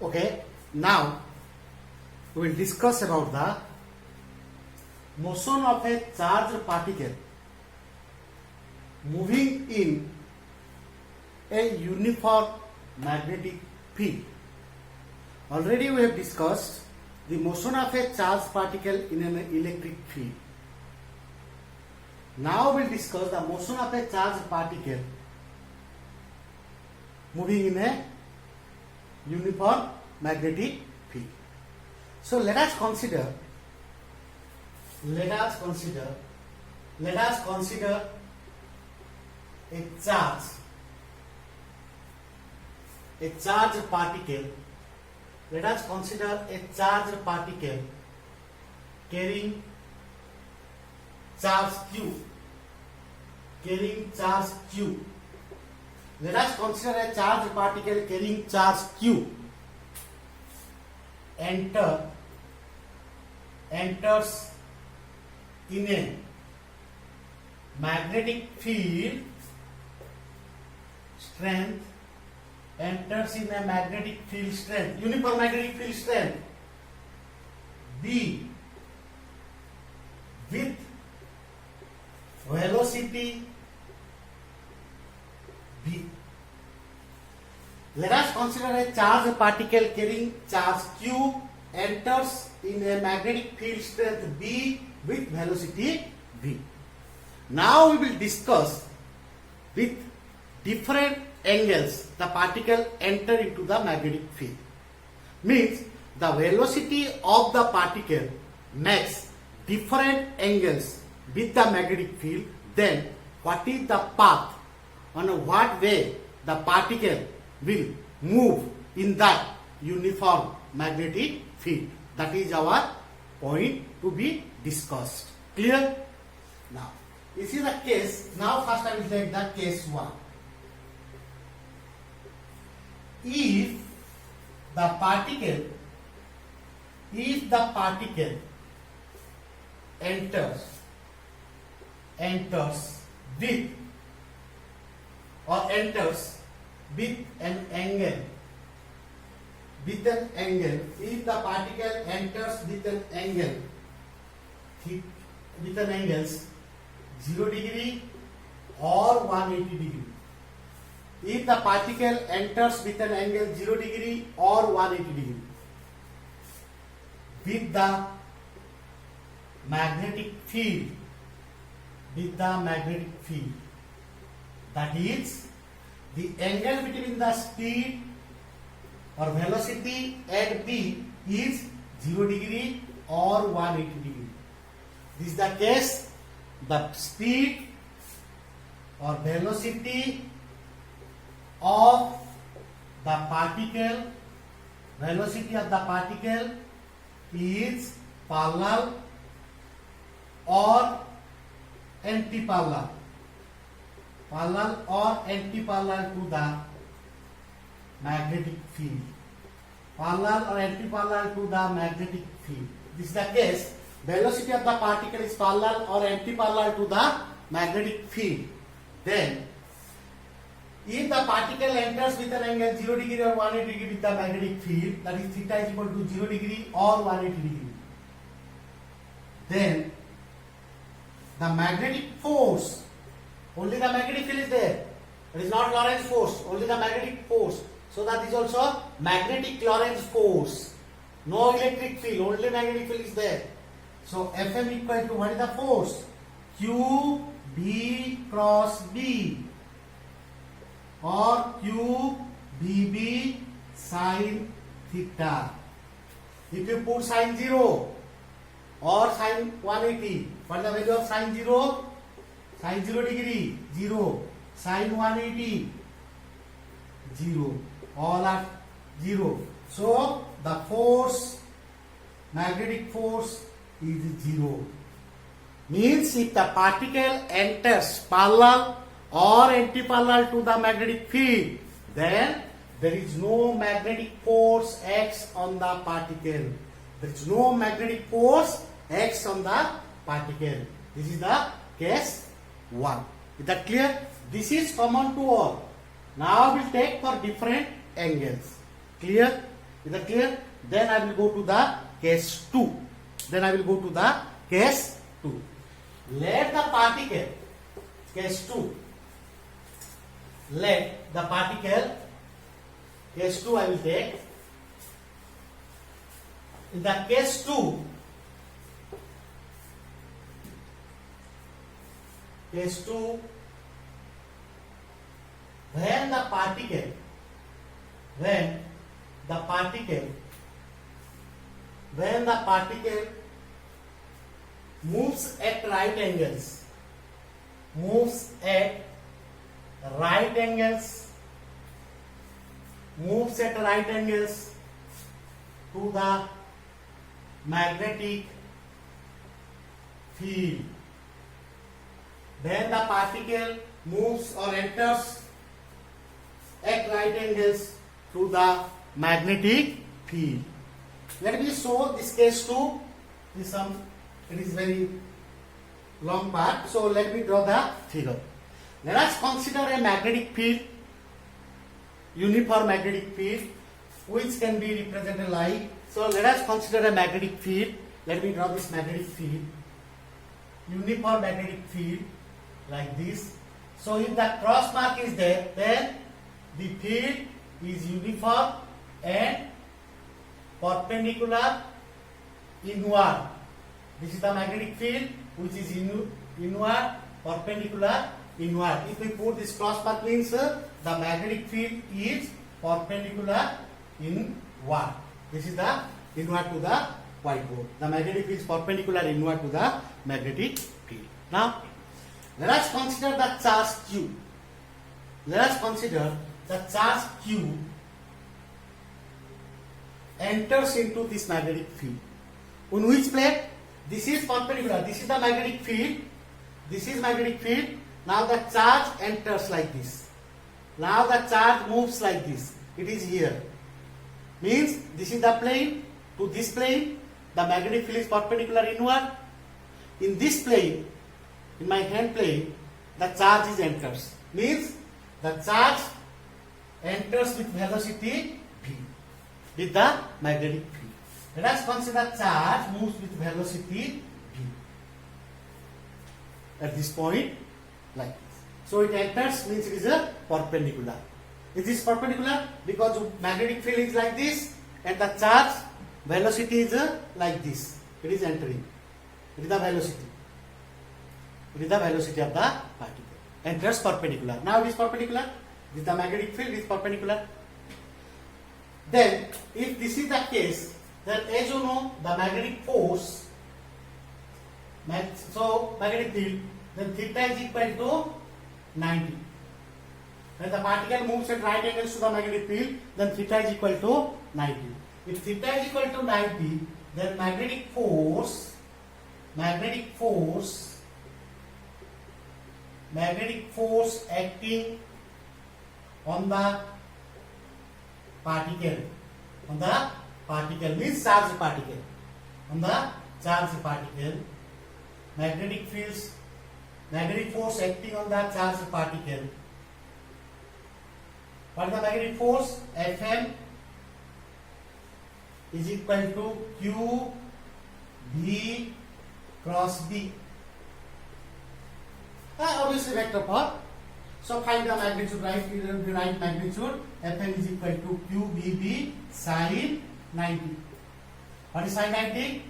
Okay, now we will discuss about the motion of a charged particle moving in a uniform magnetic field. Already we have discussed the motion of a charged particle in an electric field. Now we will discuss the motion of a charged particle moving in a uniform magnetic field. So let us consider a charged particle. Let us consider a charged particle carrying charge Q. Let us consider a charged particle carrying charge Q enters in a magnetic field strength, uniform magnetic field strength B with velocity v. Let us consider a charged particle carrying charge Q enters in a magnetic field strength B with velocity v. Now we will discuss with different angles the particle enter into the magnetic field. Means the velocity of the particle makes different angles with the magnetic field. Then what is the path, on what way the particle will move in that uniform magnetic field? That is our point to be discussed. Clear? Now, this is the case. Now first I will take the case 1. If the particle enters with an angle, if the particle enters with an angle 0 degree or 180 degree. If the particle enters with an angle 0 degree or 180 degree with the magnetic field, that is the angle between the speed or velocity at B is 0 degree or 180 degree. This is the case. The speed or velocity of the particle is parallel or anti-parallel to the magnetic field. This is the case. Velocity of the particle is parallel or anti-parallel to the magnetic field. Then if the particle enters with an angle 0 degree or 180 degree with the magnetic field, that is theta is equal to 0 degree or 180 degree, then the magnetic force, only the magnetic field is there. It is not Lorentz force, only the magnetic force. So that is also magnetic Lorentz force. No electric field, only magnetic field is there. So Fm equal to, what is the force? Q B cross B or Q BB sin theta. If you put sin 0 or sin 180, what is the value of sin 0? Sin 0 degree, 0. Sin 180, 0. All are 0. So the force, magnetic force is 0. Means if the particle enters parallel or anti-parallel to the magnetic field, then there is no magnetic force X on the particle. There is no magnetic force X on the particle. This is the case 1. Is that clear? This is common to all. Now we will take for different angles. Clear? Is that clear? Then I will go to the case 2. Let the particle, case 2. Let the particle, case 2 I will take. In the case 2, when the particle moves at right angles to the magnetic field. When the particle moves or enters at right angles to the magnetic field. Let me show this case 2. It is very long part. So let me draw the figure. Let us consider a magnetic field, uniform magnetic field, which can be represented like. So let us consider a magnetic field. Let me draw this magnetic field, uniform magnetic field, like this. So if the cross mark is there, then the field is uniform and perpendicular inward. This is the magnetic field which is inward, perpendicular inward. If we put this cross mark, means the magnetic field is perpendicular inward. This is the inward to the whiteboard. The magnetic field is perpendicular inward to the magnetic field. Now, let us consider the charge Q. Enters into this magnetic field. On which plate? This is perpendicular. This is the magnetic field. Now the charge enters like this. Now the charge moves like this. It is here. Means this is the plane. To this plane, the magnetic field is perpendicular inward. In this plane, in my hand plane, the charge enters. Means the charge enters with velocity v, with the magnetic field. Let us consider charge moves with velocity v at this point, like this. So it enters, means it is a perpendicular. Is this perpendicular? Because magnetic field is like this and the charge velocity is like this. It is entering. It is the velocity. It is the velocity of the particle. Enters perpendicular. Now it is perpendicular. This is the magnetic field, is perpendicular. Then, if this is the case, then as you know, the magnetic force, magnetic field, then theta is equal to 90. When the particle moves at right angles to the magnetic field, then theta is equal to 90. If theta is equal to 90, then magnetic force acting on the particle, means charged particle, on the charged particle, magnetic force acting on the charged particle. What is the magnetic force? Fm is equal to Q B cross B. Obviously vector part. So find the magnitude, right magnitude. Fm is equal to QBB sin 90. What is sin 90?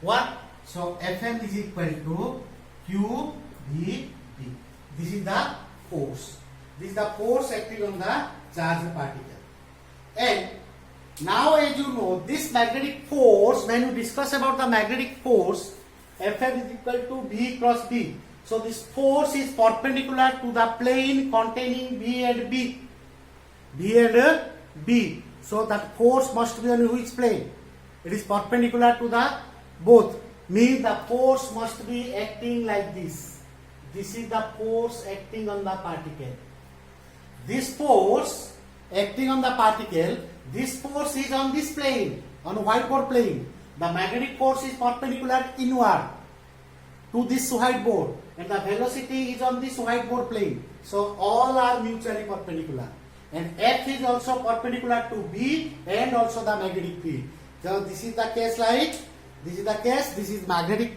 What? So Fm is equal to QBB. This is the force. This is the force acting on the charged particle. And now, as you know, this magnetic force, when you discuss about the magnetic force, Fm is equal to B cross B. So this force is perpendicular to the plane containing B and B. So that force must be on which plane? It is perpendicular to the both. Means the force must be acting like this. This is the force acting on the particle. This force acting on the particle, this force is on this plane, on a whiteboard plane. The magnetic force is perpendicular inward to this whiteboard, and the velocity is on this whiteboard plane. So all are mutually perpendicular. and F is also perpendicular to B and also the magnetic field. So this is the case like, this is the case, this is magnetic,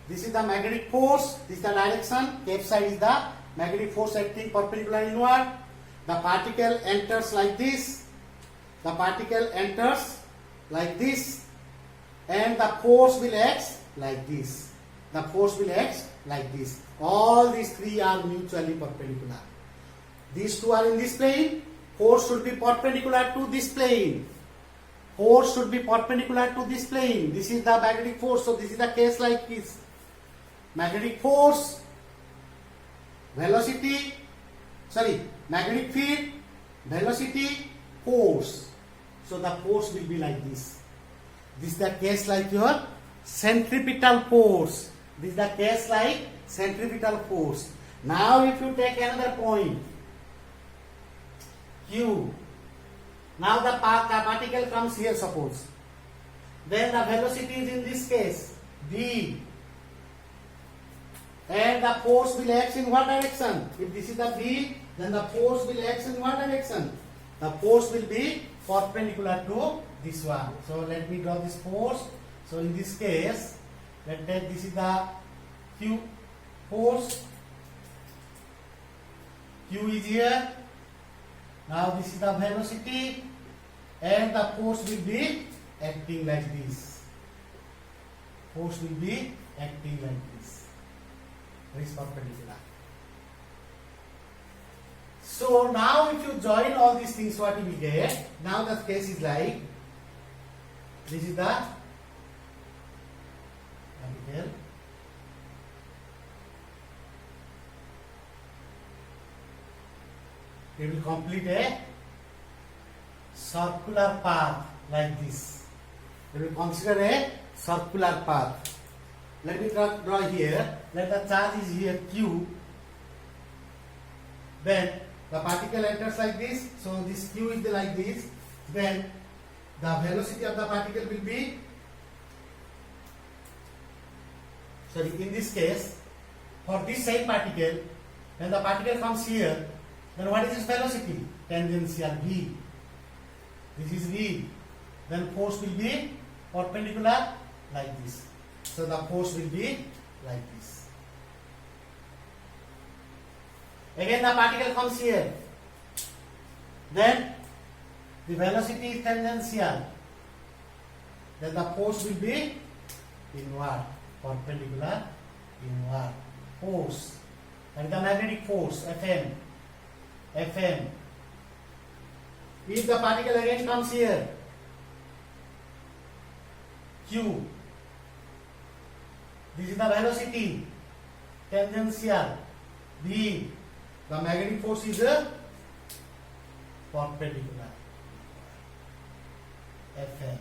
this is the magnetic force, this is the direction, F side is the magnetic force acting perpendicular inward. The particle enters like this, the particle enters like this, and the force will act like this. The force will act like this. All these three are mutually perpendicular. These two are in this plane. Force should be perpendicular to this plane. Force should be perpendicular to this plane. This is the magnetic force. So this is the case like this. Magnetic force, velocity, magnetic field, velocity, force. So the force will be like this. This is the case like your centripetal force. This is the case like centripetal force. Now if you take another point, Q. Now the particle comes here, suppose. Then the velocity is in this case, V. And the force will act in what direction? If this is the V, then the force will act in what direction? The force will be perpendicular to this one. So let me draw this force. So in this case, let's take this is the Q force. Q is here. Now this is the velocity, and the force will be acting like this. Force will be acting like this. It is perpendicular. So now if you join all these things, what you will get? Now the case is like, this is the particle. It will complete a circular path like this. It will consider a circular path. Let me draw here. Let the charge is here Q. Then the particle enters like this. So this Q is like this. Then the velocity of the particle will be, in this case, for this same particle, when the particle comes here, then what is its velocity? Tangential V. This is V. Then force will be perpendicular like this. So the force will be like this. Again the particle comes here. Then the velocity is tangential. Then the force will be inward, perpendicular, inward. Force. And the magnetic force, Fm. Fm. If the particle again comes here, Q. This is the velocity, tangential, V. The magnetic force is perpendicular, Fm.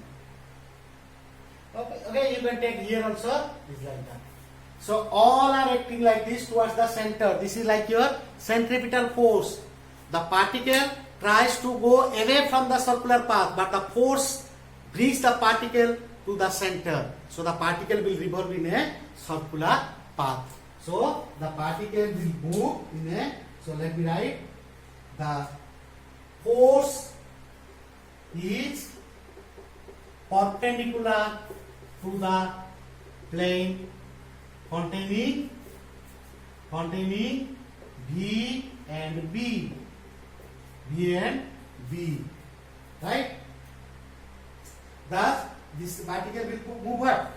Okay, you can take here also, is like that. So all are acting like this towards the center. This is like your centripetal force. The particle tries to go away from the circular path, but the force brings the particle to the center. So the particle will revolve in a circular path. So the particle will move in a, so let me write, the force is perpendicular to the plane containing V and B. V and B, right? Thus, this particle will move what?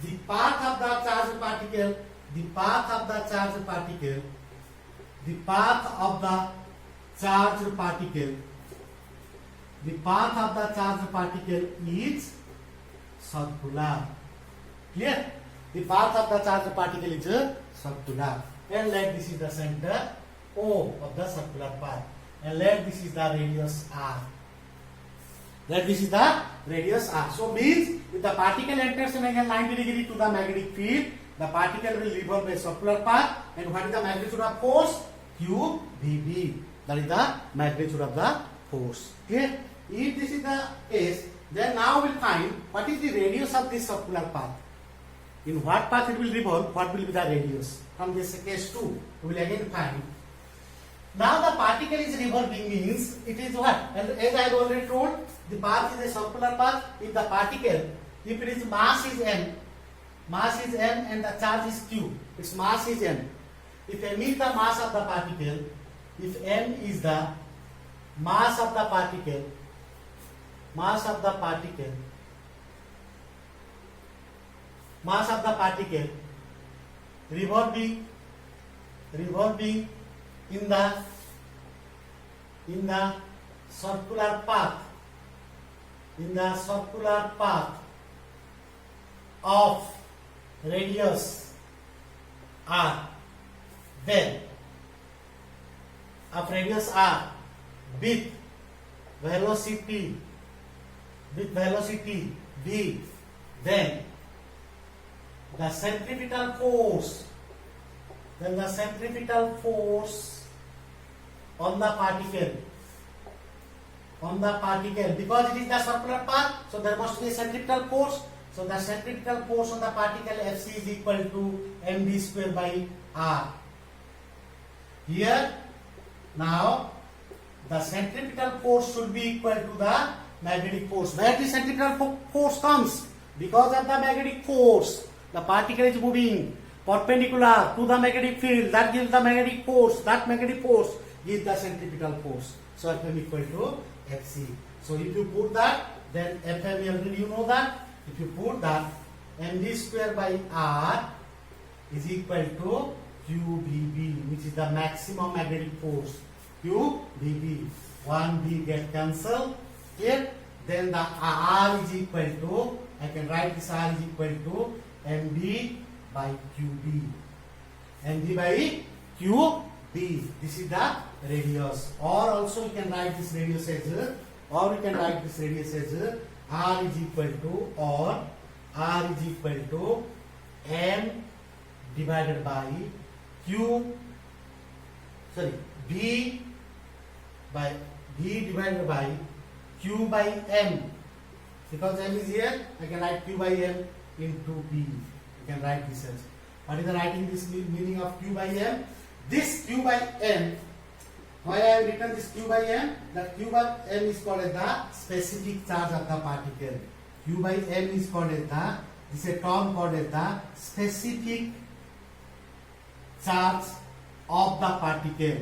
The path of the charged particle, the path of the charged particle, the path of the charged particle, the path of the charged particle is circular. Clear? The path of the charged particle is circular. And let this is the center O of the circular path. And let this is the radius R. Let this is the radius R. So means if the particle enters an angle 90 degree to the magnetic field, the particle will revolve a circular path. And what is the magnitude of force? Q VB. That is the magnitude of the force. Clear? If this is the case, then now we'll find what is the radius of this circular path. In what path it will revolve, what will be the radius? From this case 2, we will again find Now the particle is revolving means it is what? And as I have already told, the path is a circular path. If the particle, if it is mass is m and the charge is q, its mass is m. If m is the mass of the particle, if m is the mass of the particle, mass of the particle revolving in the circular path, of radius r, then with velocity v, then the centripetal force on the particle, because it is the circular path, so there must be a centripetal force. So the centripetal force on the particle Fc is equal to mv square by r. Here now the centripetal force should be equal to the magnetic force. Where the centripetal force comes? Because of the magnetic force, the particle is moving perpendicular to the magnetic field. That gives the magnetic force. That magnetic force gives the centripetal force. So Fm equal to Fc. So if you put that, then Fm already you know that. If you put that, mv square by r is equal to qBb, which is the maximum magnetic force. qBb. 1b get cancelled here. Then the r is equal to, I can write this r is equal to mb by qb. mb by qb. This is the radius. Or also you can write this radius as r is equal to m divided by b divided by q by m. Because m is here, I can write q by m into b. You can write this as. What is the writing this meaning of q by m? This q by m, why I have written this q by m? That q by m is called as the specific charge of the particle. Q by m is called as the, this is a term called as the specific charge of the particle.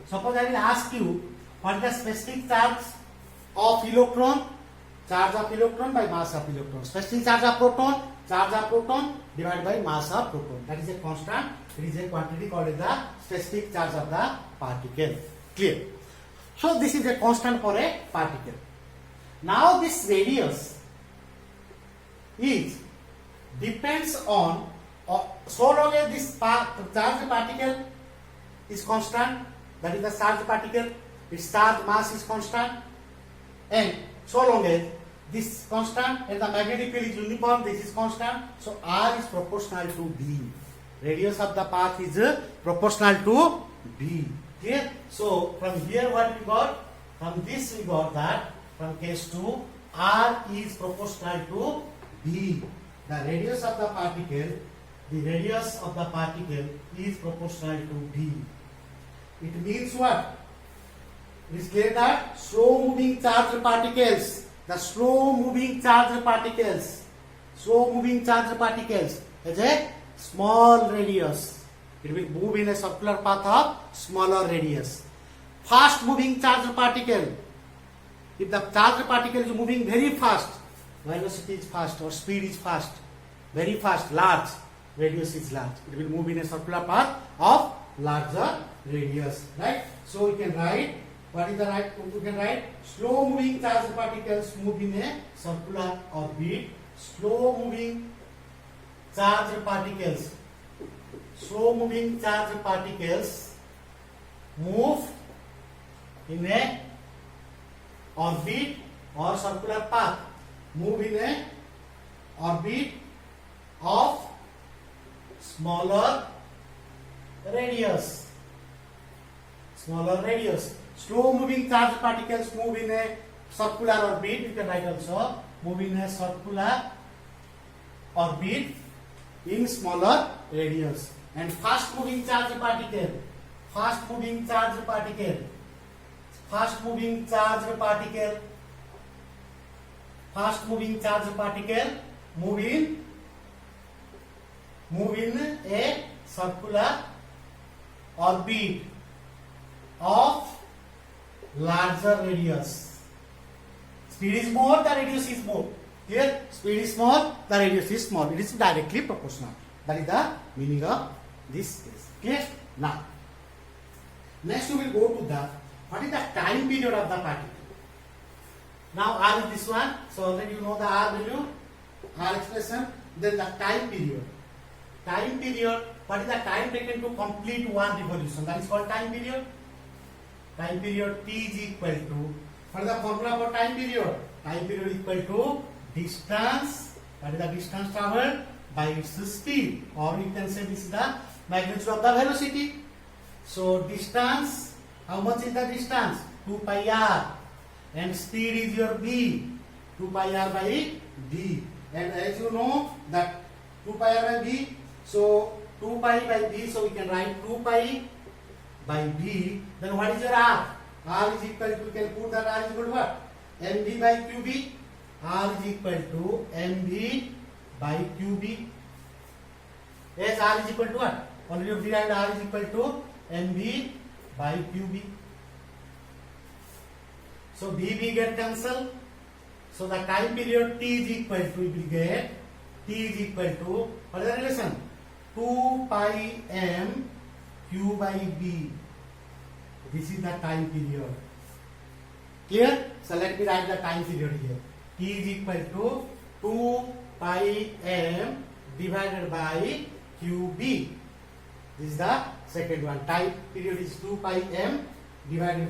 Suppose I will ask you, what is the specific charge of electron? Charge of electron by mass of electron. Specific charge of proton divided by mass of proton. That is a constant. It is a quantity called as the specific charge of the particle. Clear? So this is a constant for a particle. Now this radius is depends on, so long as this charged particle is constant, that is the charged particle, its charge mass is constant, and so long as this constant and the magnetic field is uniform, this is constant, so r is proportional to b. Radius of the path is proportional to b. Okay? So from here what we got? From this we got that from case 2, r is proportional to b. The radius of the particle is proportional to b. It means what? It is clear that slow moving charged particles has a small radius. It will move in a circular path of smaller radius. Fast moving charged particle, if the charged particle is moving very fast, velocity is fast or speed is fast, very fast, large, radius is large, it will move in a circular path of larger radius, right? So we can write, what is the right? We can write slow moving charged particles move in a circular orbit. Slow moving charged particles move in a orbit or circular path. Move in a orbit of smaller radius. Slow moving charged particles move in a circular orbit. You can write also move in a circular orbit in smaller radius. and fast moving charged particle, fast moving charged particle, fast moving charged particle, fast moving charged particle move in a circular orbit of larger radius. Speed is more, the radius is more. Here, speed is small, the radius is small. It is directly proportional. That is the meaning of this case. Clear? Now, next we will go to the what is the time period of the particle. Now R is this one, so already you know the R value, R expression. Then the time period. Time period. What is the time taken to complete one revolution? That is called time period. Time period T is equal to. What is the formula for time period? Time period is equal to distance. What is the distance traveled by its speed, or you can say this is the magnitude of the velocity. So distance, how much is the distance? 2 pi r, and speed is your b, 2 pi r by d. And as you know that 2 pi r by b, so 2 pi by b, so we can write 2 pi by b. Then what is your r? R is equal to, we can put that R is equal to what? mb by qb. R is equal to mb by qb. Yes, R is equal to what? Already you derived R is equal to mb by qb. So bb get cancelled. So the time period T is equal to, we will get T is equal to, what is the relation? 2 pi m q by b. This is the time period. Clear? So let me write the time period here. T is equal to 2 pi m divided by qb. This is the second one. Time period is 2 pi m divided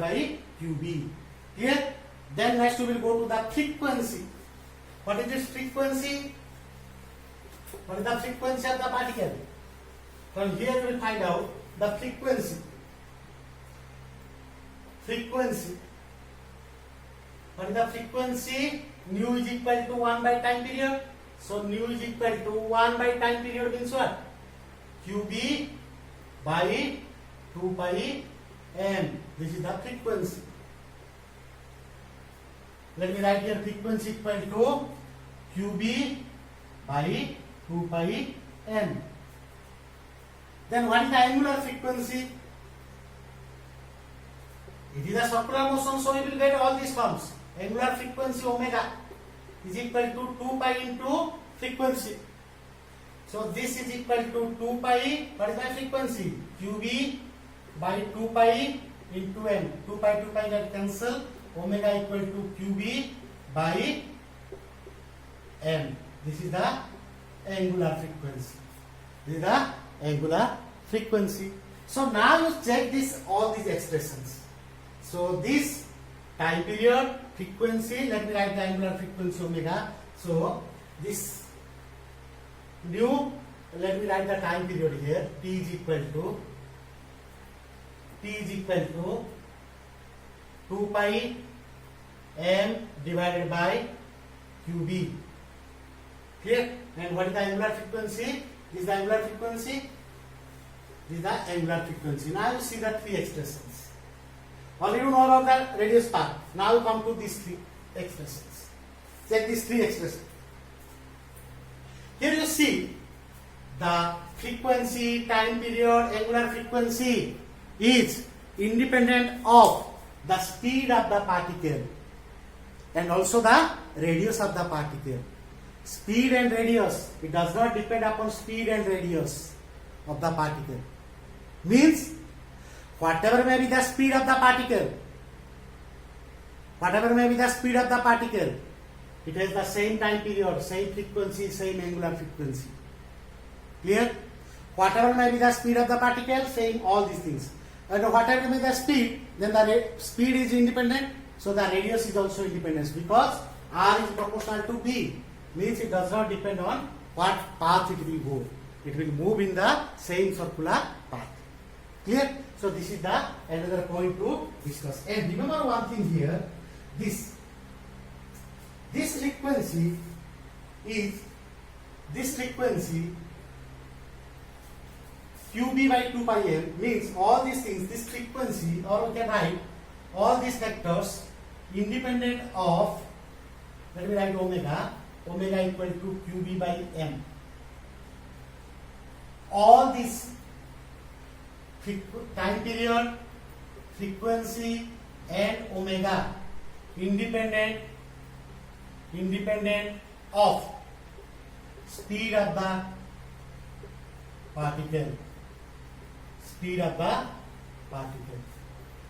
by qb. Clear? Then next we will go to the frequency. What is this frequency? What is the frequency of the particle? From here we will find out the frequency. Frequency. What is the frequency? Nu is equal to 1 by time period. So nu is equal to 1 by time period means what? qb by 2 pi m. This is the frequency. Let me write here frequency equal to qb by 2 pi m. Then what is the angular frequency? It is a circular motion, so we will get all these terms. Angular frequency omega is equal to 2 pi into frequency. So this is equal to 2 pi, what is my frequency? qb by 2 pi into m. 2 pi get cancel. Omega equal to qb by m. This is the angular frequency. This is the angular frequency. So now you check this, all these expressions. So this time period, frequency, let me write the angular frequency omega. So this new, let me write the time period here. T is equal to 2 pi m divided by qb. Clear? And what is the angular frequency? This is the angular frequency. This is the angular frequency. Now you see the three expressions. Already you know about the radius part. Now you come to these three expressions. Check these three expressions. Here you see the frequency, time period, angular frequency is independent of the speed of the particle and also the radius of the particle. Speed and radius, it does not depend upon speed and radius of the particle. Means whatever may be the speed of the particle, it has the same time period, same frequency, same angular frequency. Clear? Whatever may be the speed of the particle, same all these things. And whatever may be the speed, then the speed is independent, so the radius is also independent because r is proportional to b. Means it does not depend on what path it will go. It will move in the same circular path. Clear? So this is the another point to discuss. And remember one thing here, this frequency qb by 2 pi m means all these things, this frequency, or we can write all these vectors independent of, let me write omega equal to qb by m. All this time period, frequency and omega independent of speed of the particle,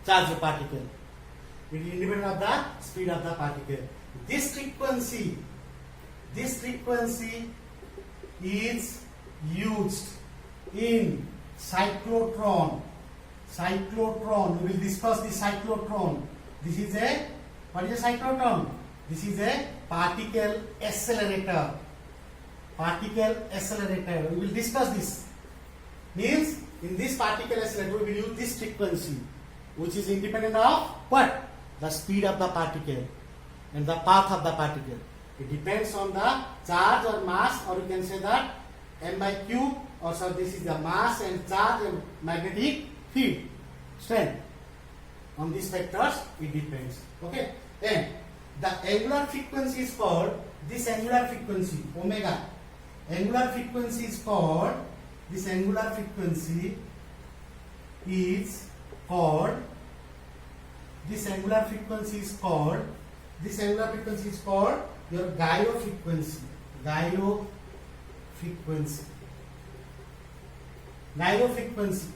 charged particle. It is independent of the speed of the particle. This frequency is used in cyclotron. We will discuss the cyclotron. This is a, what is a cyclotron? This is a particle accelerator. We will discuss this. Means in this particle accelerator we will use this frequency, which is independent of what? The speed of the particle and the path of the particle. It depends on the charge or mass, or you can say that m by q, or so this is the mass and charge and magnetic field strength. On these factors it depends. Okay. Then the angular frequency is called, this angular frequency omega. Angular frequency is called, this angular frequency is called your gyro frequency.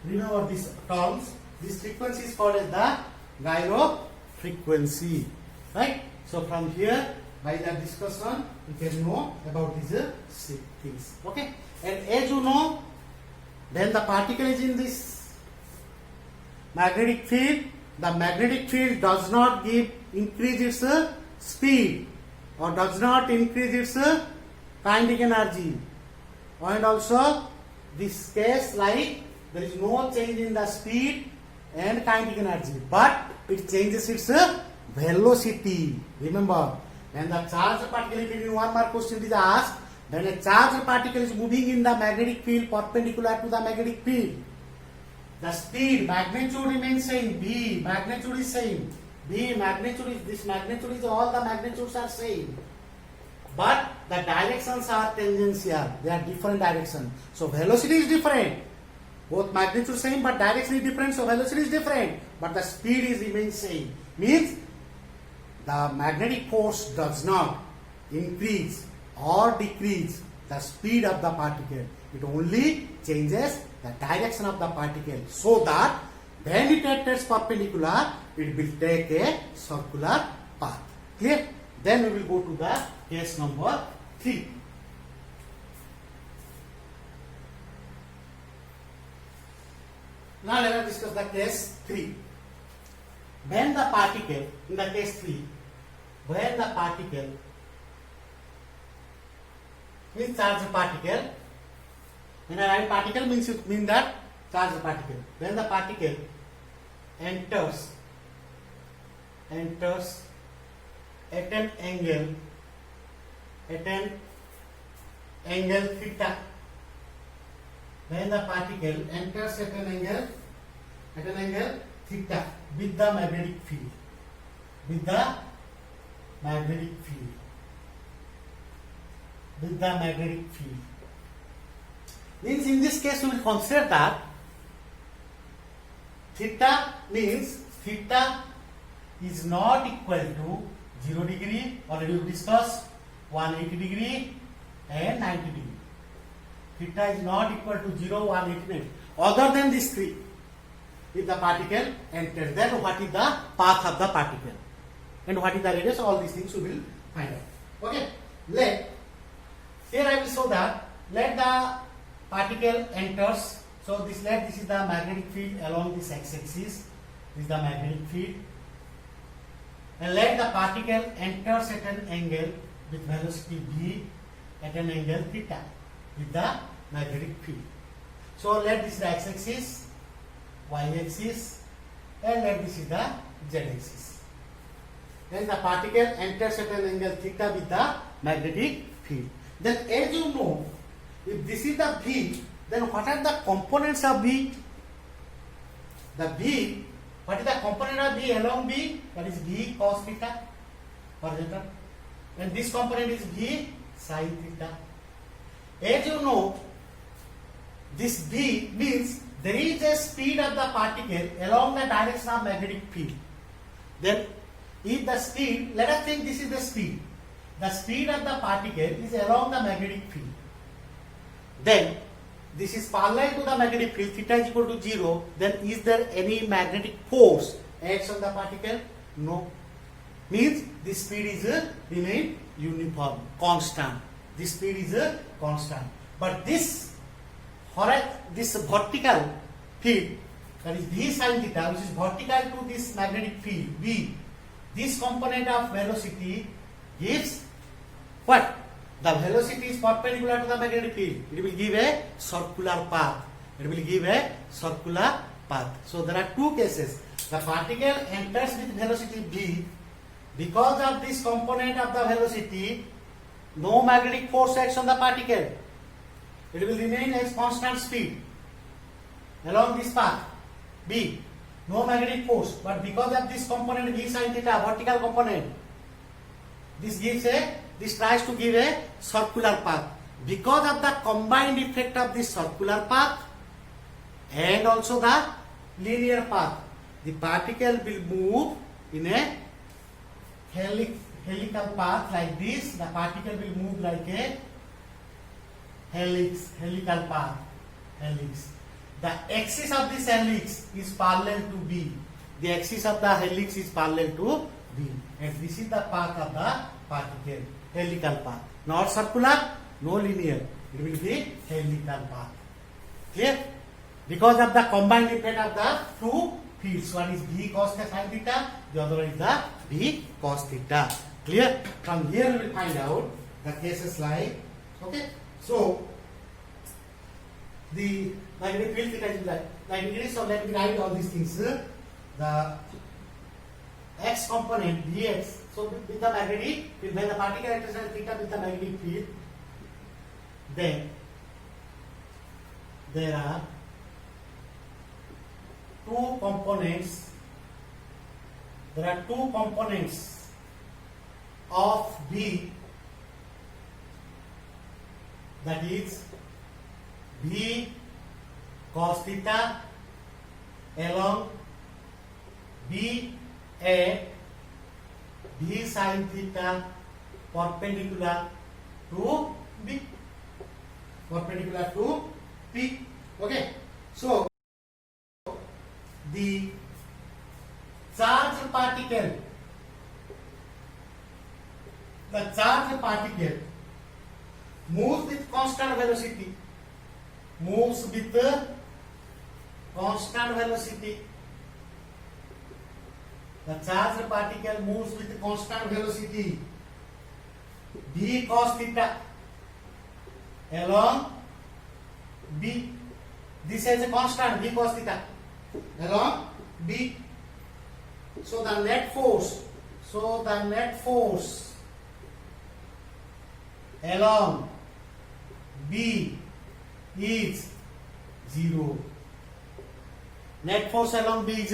Remember these terms. This frequency is called as the gyro frequency. Right? So from here, by the discussion, you can know about these things. Okay? And as you know, then the particle is in this magnetic field. The magnetic field does not increase its speed, or does not increase its kinetic energy. And also this case, like there is no change in the speed and kinetic energy, but it changes its velocity. Remember, when the charged particle, in one mark question is asked, when a charged particle is moving in the magnetic field perpendicular to the magnetic field, the speed, magnitude remains same. B, magnitude is same. B, magnitude is, this magnitude is, all the magnitudes are same. But the directions are tangential. They are different directions. So velocity is different. Both magnitude same, but direction is different. So velocity is different, but the speed is remains same. Means the magnetic force does not increase or decrease the speed of the particle. It only changes the direction of the particle, so that when it enters perpendicular, it will take a circular path. Clear? Then we will go to the case number 3. Now let us discuss the case 3. When the particle, in the case 3, when the particle, means charged particle, when I write particle means it means that charged particle. When the particle enters at an angle theta. When the particle enters at an angle theta with the magnetic field. Means in this case we will consider that theta means theta is not equal to 0 degree, already we discussed 180 degree and 90 degree. Theta is not equal to 0, 180, other than these three. If the particle enters, then what is the path of the particle and what is the radius, all these things we will find out. Okay, here I will show that let the particle enters. So this is the magnetic field along this x-axis. This is the magnetic field. And let the particle enters at an angle with velocity v at an angle theta with the magnetic field. So let this is the x-axis, y-axis, and let this is the z-axis. Then the particle enters at an angle theta with the magnetic field. Then as you know, If this is the V, then what are the components of V? The V, what is the component of V along V? That is V cos theta, horizontal. And this component is V sin theta. As you know, this V means there is a speed of the particle along the direction of magnetic field. Then, if the speed, let us think this is the speed. The speed of the particle is along the magnetic field. Then, this is parallel to the magnetic field, theta is equal to 0. Then, is there any magnetic force acts on the particle? No. Means this speed is remain uniform, constant. This speed is constant. But this vertical field, that is V sin theta, which is vertical to this magnetic field V, this component of velocity gives what? The velocity is perpendicular to the magnetic field. It will give a circular path. It will give a circular path. So there are two cases. The particle enters with velocity V. Because of this component of the velocity, no magnetic force acts on the particle. It will remain as constant speed along this path B. No magnetic force. But because of this component V sin theta, vertical component, this tries to give a circular path. Because of the combined effect of this circular path and also the linear path, the particle will move in a helical path like this. The particle will move like a helical path, helix. The axis of this helix is parallel to B. The axis of the helix is parallel to B. And this is the path of the particle, helical path. Not circular, no linear. It will be helical path. Clear? Because of the combined effect of the two fields. One is V cos sin theta, the other is the V cos theta. Clear? From here we will find out the cases like, okay. So, the magnetic field theta is like 90 degrees. So, let me write all these things. The x component dx. So, with the magnetic field, when the particle enters at theta with the magnetic field, then there are two components. There are two components of V, that is V cos theta along B at V sin theta perpendicular to B. Perpendicular to P. Okay. So, the charged particle moves with constant velocity. Moves with constant velocity. The charged particle moves with constant velocity. V cos theta along B. This is a constant V cos theta along B. So the net force along B is 0. Net force along B is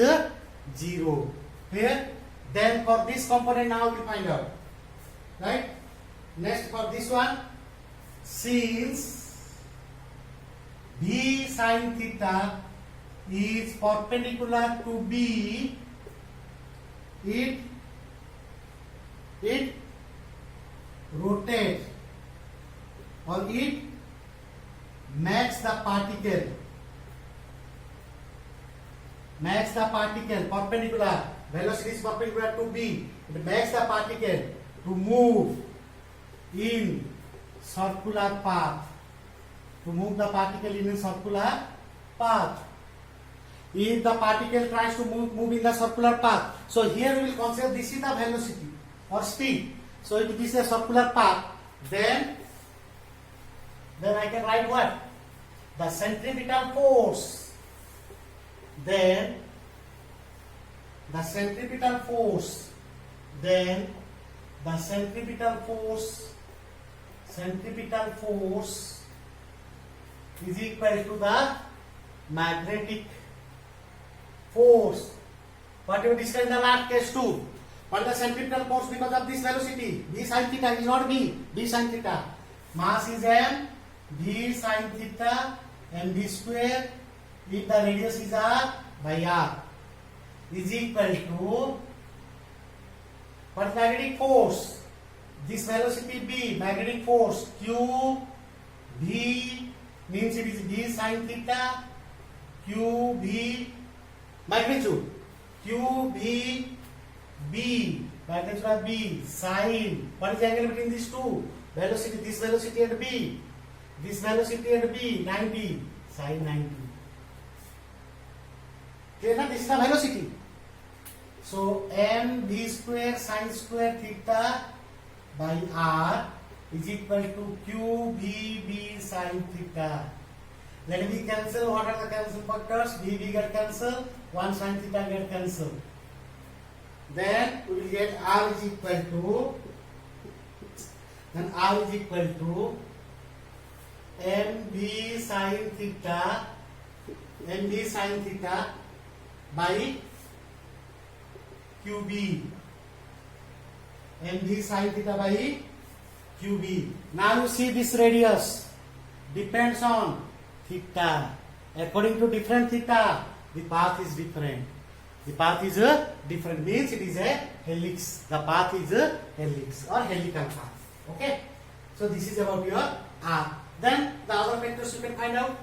0. Clear? Then for this component now we find out. Right? Next for this one, since V sin theta is perpendicular to B, it rotates or it makes the particle perpendicular. Velocity is perpendicular to B. It makes the particle to move in circular path. To move the particle in a circular path. If the particle tries to move in the circular path, so here we will consider this is the velocity or speed. So if this is a circular path, then I can write what? The centripetal force. Then the centripetal force is equal to the magnetic force. What we discussed in the last case too. What is the centripetal force because of this velocity? V sin theta is not V. V sin theta. Mass is m. V sin theta mv square. If the radius is r by r is equal to what is magnetic force? This velocity b, magnetic force q v means it is v sin theta q v magnitude q v b magnitude of b sin. What is the angle between these two? Velocity, this velocity and b. This velocity and b 90 sin 90. Clear na? This is the velocity. So m v square sin square theta by r is equal to q v b sin theta. Let me cancel. What are the cancel factors? V get cancel, 1 sin theta get cancel. Then we will get r is equal to mv sin theta by qb. mv sin theta by qb. Now you see this radius depends on theta. According to different theta, the path is different. The path is different, means it is a helix. The path is a helix or helical path. Okay. So this is about your r. Then the other factors you can find out.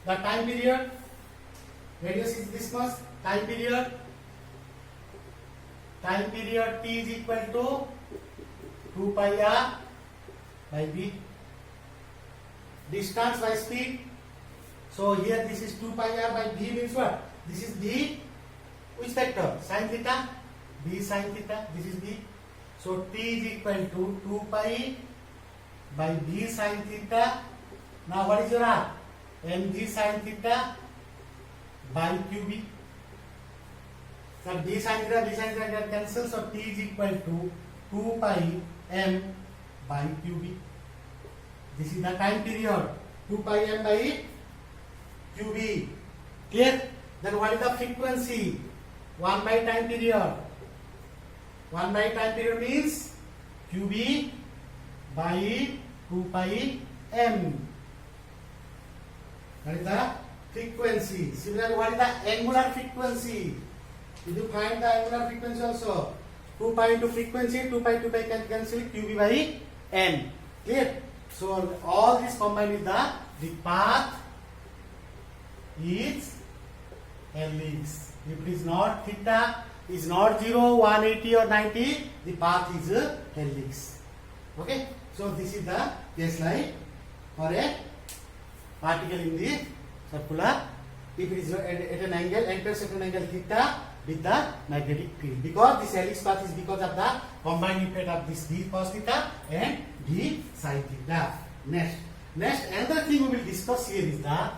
The time period. Radius is this much. Time period. Time period t is equal to 2 pi r by b. Distance by speed. So here this is 2 pi r by b means what? This is b. Which factor? Sin theta. B sin theta. This is b. So t is equal to 2 pi by b sin theta. Now what is your r? mg sin theta by qb. So b sin theta get cancelled. So t is equal to 2 pi m by qb. This is the time period. 2 pi m by qb. Clear? Then what is the frequency? 1 by time period. 1 by time period means qb by 2 pi m. That is the frequency. Similarly, what is the angular frequency? Did you find the angular frequency also? 2 pi into frequency, 2 pi can cancel qb by m. Clear? So all this combined with the path is helix. If it is not theta, is not 0, 180 or 90, the path is a helix. Okay? So this is the case like for a particle in the circular. If it is at an angle, enters at an angle theta with the magnetic field. Because this helix path is because of the combined effect of this d cos theta and d sin theta. Next another thing we will discuss here is the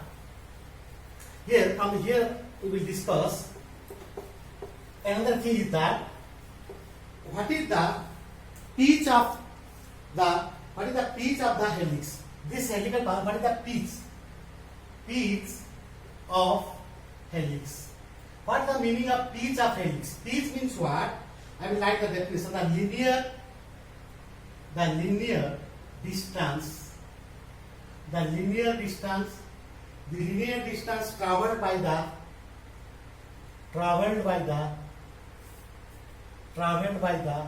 from here we will discuss another thing is that what is the pitch of the helix? This helical path, what is the pitch of helix? What is the meaning of pitch of helix? Pitch means what? I will write the definition. The linear distance traveled by the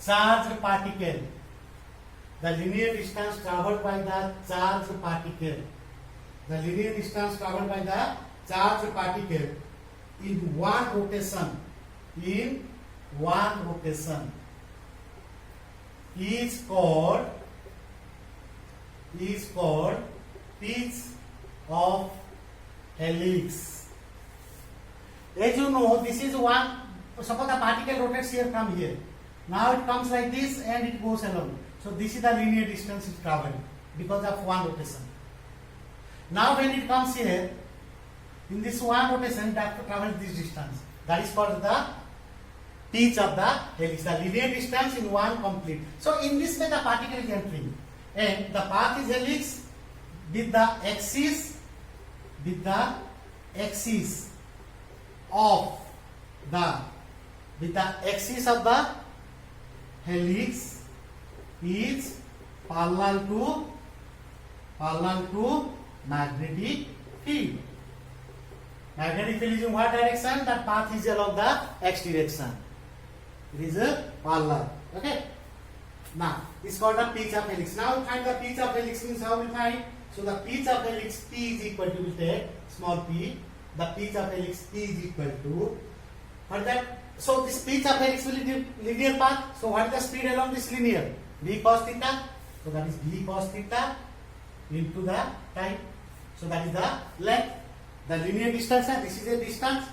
charged particle. The linear distance traveled by the charged particle. The linear distance traveled by the charged particle in one rotation. Is called pitch of helix. As you know, this is one. Suppose the particle rotates here from here. Now it comes like this and it goes along. So this is the linear distance it travelled because of one rotation. Now when it comes here, in this one rotation it has to travel this distance. That is called the pitch of the helix. The linear distance in one complete. So in this way the particle is entering and the path is helix with the axis of the helix is parallel to magnetic field. Magnetic field is in what direction? That path is along the x direction. It is a parallel. Okay. Now, it's called the pitch of helix. Now, we find the pitch of helix means how we find? So, the pitch of helix P is equal to, we take small p. The pitch of helix P is equal to, what that? So, this pitch of helix will be linear path. So, what is the speed along this linear? V cos theta. So, that is V cos theta into the time. So, that is the length. The linear distance, this is a distance.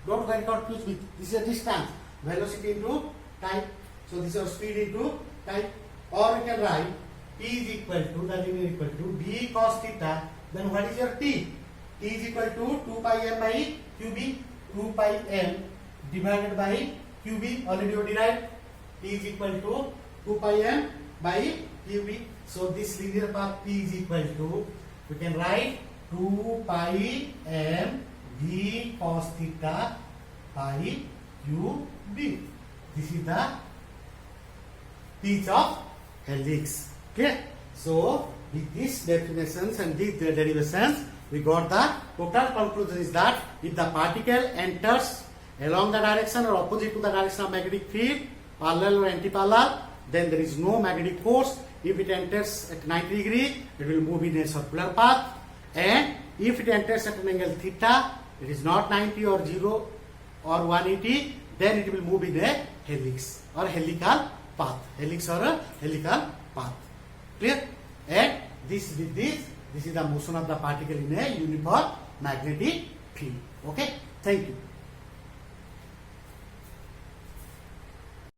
Don't get confused with this is a distance. Velocity into time. So, this is speed into time. Or we can write P is equal to, the linear equal to V cos theta. Then what is your T? T is equal to 2 pi m by QB. 2 pi m divided by QB. Already you derived. T is equal to 2 pi m by QB. So, this linear path P is equal to, we can write 2 pi m V cos theta by QB. This is the pitch of helix. Clear? So, with these definitions and these derivations, we got the total conclusion is that if the particle enters along the direction or opposite to the direction of magnetic field, parallel or anti-parallel, then there is no magnetic force. If it enters at 90 degree, it will move in a circular path. And if it enters at an angle theta, it is not 90 or 0 or 180, then it will move in a helix or helical path. Helix or a helical path. Clear? And this is the motion of the particle in a uniform magnetic field. Okay? Thank you.